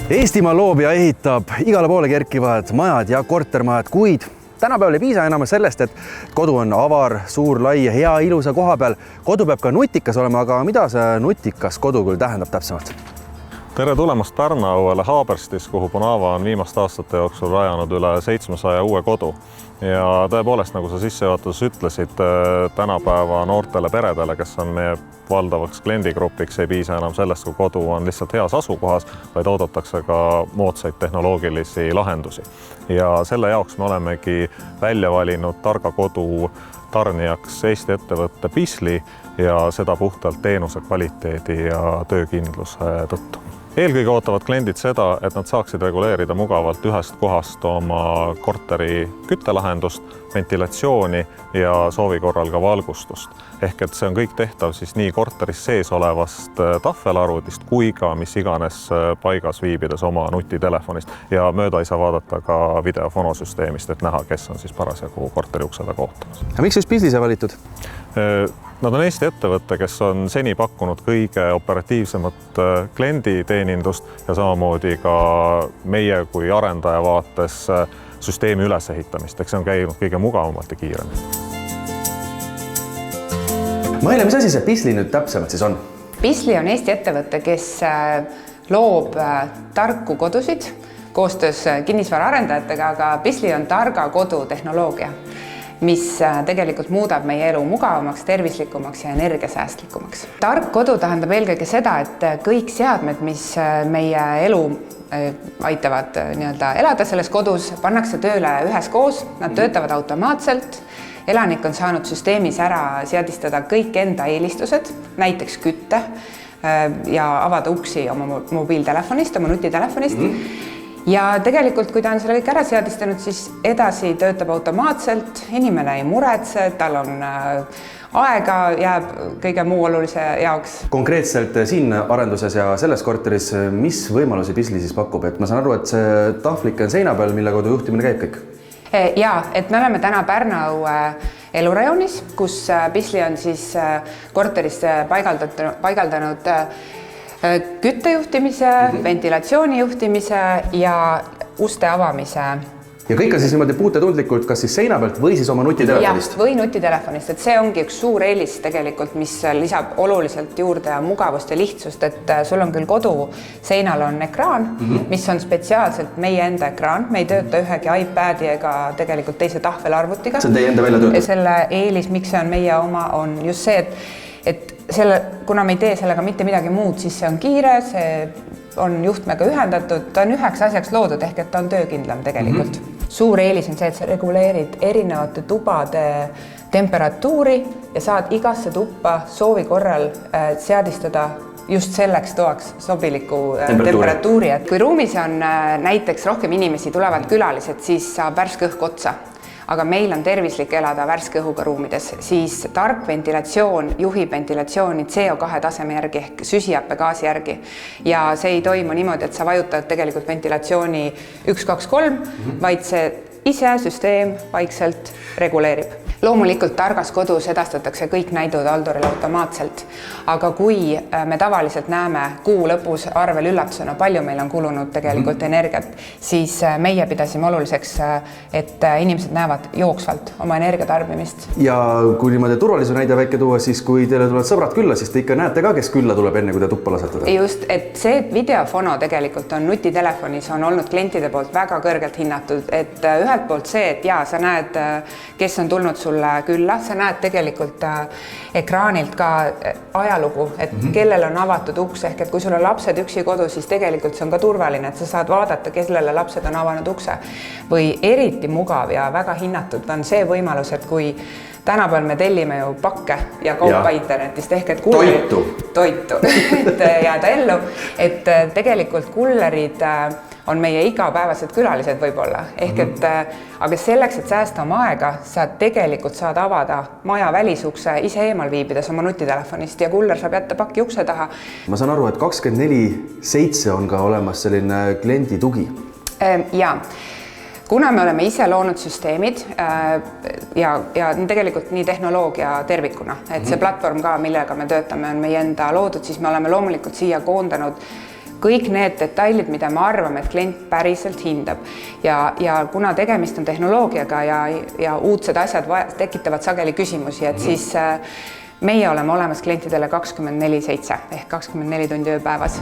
Eestimaa loob ja ehitab igale poole kerkivad majad ja kortermajad, kuid tänapäeval ei piisa enam sellest, et kodu on avar, suur, lai ja hea ilusa koha peal. Kodu peab ka nutikas olema, aga mida see nutikas kodu küll tähendab täpsemalt? Tere tulemast Pärnu-õuele Haaberstis, kuhu Bonava on viimaste aastate jooksul rajanud üle 700 uue kodu. Ja tõepoolest, nagu sa sissejuhatuses ütlesid, tänapäeva noortele peredele, kes on meie valdavaks kliendigrupiks, ei piisa enam sellest, kui kodu on lihtsalt heas asukohas, vaid oodatakse ka moodsaid tehnoloogilisi lahendusi. Ja selle jaoks me olemegi välja valinud targa kodu tarnijaks Eesti ettevõtte Pisli ja seda puhtalt teenuse kvaliteedi ja töökindluse tõttu. Eelkõige ootavad kliendid seda, et nad saaksid reguleerida mugavalt ühest kohast oma korteri küttelahendust, ventilatsiooni ja soovi korral ka valgustust. Ehk et see on kõik tehtav siis nii korteris sees olevast tahvelarvutist kui ka mis iganes paigas viibides oma nutitelefonist. Ja mööda ei saa vaadata ka videofonosüsteemist, et näha, kes on siis parasjagu korteri ukse taga ootamas. Ja miks just Pisli see valitud? Nad on Eesti ettevõte, kes on seni pakkunud kõige operatiivsemat klienditeenindust ja samamoodi ka meie kui arendaja vaates süsteemi ülesehitamist, eks see on käinud kõige mugavamalt ja kiiremini. Maile, mis asi see Pisli nüüd täpsemalt siis on? Pisli on Eesti ettevõte, kes loob tarku kodusid koostöös kinnisvaraarendajatega, aga Pisli on targa kodu tehnoloogia, mis tegelikult muudab meie elu mugavamaks, tervislikumaks ja energiasäästlikumaks. Tark kodu tähendab eelkõige seda, et kõik seadmed, mis meie elu aitavad elada selles kodus, pannakse tööle üheskoos, nad töötavad automaatselt. Elanik on saanud süsteemis ära seadistada kõik enda eelistused, näiteks kütte ja avada uksi oma mobiiltelefonist, oma nutitelefonist. Ja tegelikult, kui ta on selle kõik ära seadistanud, siis edasi töötab automaatselt, inimene ei muretse, tal on aega, jääb kõige muu olulise jaoks. Konkreetselt siin arenduses ja selles korteris, mis võimalusi Pisli siis pakub? Et ma saan aru, et see tahvlik on seina peal, mille kaudu juhtimine käib kõik? Jaa, et me oleme täna Pärnu-õue elurajoonis, kus Pisli on siis korteris paigaldanud küttejuhtimise, ventilatsiooni juhtimise ja uste avamise. Ja kõik on siis niimoodi puutetundlikult kas siis seina pealt või siis oma nutitelefonist? Või nutitelefonist, et see ongi üks suur eelis tegelikult, mis lisab oluliselt juurde mugavust ja lihtsust, et sul on küll kodu, seinal on ekraan, mis on spetsiaalselt meie enda ekraan, me ei tööta ühegi iPadi ega tegelikult teise tahvelarvutiga. See on teie enda välja töötatud? Selle eelis, miks see on meie oma, on just see, et kuna me ei tee sellega mitte midagi muud, siis see on kiire, see on juhtmega ühendatud, ta on üheks asjaks loodud, ehk et ta on töökindlam tegelikult. Suur eelis on see, et sa reguleerid erinevate tubade temperatuuri ja saad igasse tuppa soovi korral seadistada just selleks toaks sobiliku temperatuuri. Et kui ruumis on näiteks rohkem inimesi, tulevad külalised, siis saab värske õhk otsa. Aga meil on tervislik elada värske õhuga ruumides, siis tark ventilatsioon juhib ventilatsiooni CO2 taseme järgi ehk süsihappegaasi järgi. Ja see ei toimu niimoodi, et sa vajutad tegelikult ventilatsiooni 1, 2, 3, vaid see ise süsteem vaikselt reguleerib. Loomulikult targas kodus edastatakse kõik näidud Aldorile automaatselt, aga kui me tavaliselt näeme kuu lõpus arvel üllatusena, palju meil on kulunud tegelikult energiat, siis meie pidasime oluliseks, et inimesed näevad jooksvalt oma energiatarbimist. Ja kui niimoodi turvalisuse näide väike tuua, siis kui teile tulevad sõbrad külla, siis te ikka näete ka, kes külla tuleb enne, kui te tuppa lasetada? Just, et see videofono tegelikult on nutitelefonis, on olnud klientide poolt väga kõrgelt hinnatud, et ühelt poolt see, et jaa, sa näed, kes on tulnud sulle külla, sa näed tegelikult ekraanilt ka ajalugu, et kellel on avatud uks, ehk et kui sul on lapsed üksi kodus, siis tegelikult see on ka turvaline, et sa saad vaadata, kellele lapsed on avanud ukse. Või eriti mugav ja väga hinnatud on see võimalus, et kui tänapäeval me tellime ju pakke ja kaupa internetist, ehk et toitu, et jääda ellu, et tegelikult kullerid on meie igapäevased külalised võib-olla. Ehk et, aga selleks, et säästa oma aega, sa tegelikult saad avada maja välisukse ise eemal viibides oma nutitelefonist ja kuller saab jätta pakki ukse taha. Ma saan aru, et 24/7 on ka olemas selline kliendi tugi. Jaa. Kuna me oleme ise loonud süsteemid ja tegelikult nii tehnoloogia tervikuna, et see platvorm ka, millega me töötame, on meie enda loodud, siis me oleme loomulikult siia koondanud kõik need detailid, mida me arvame, et klient päriselt hindab ja kuna tegemist on tehnoloogiaga ja uudsed asjad tekitavad sageli küsimusi, et siis meie oleme olemas klientidele 24/7 ehk 24 tundi ööpäevas.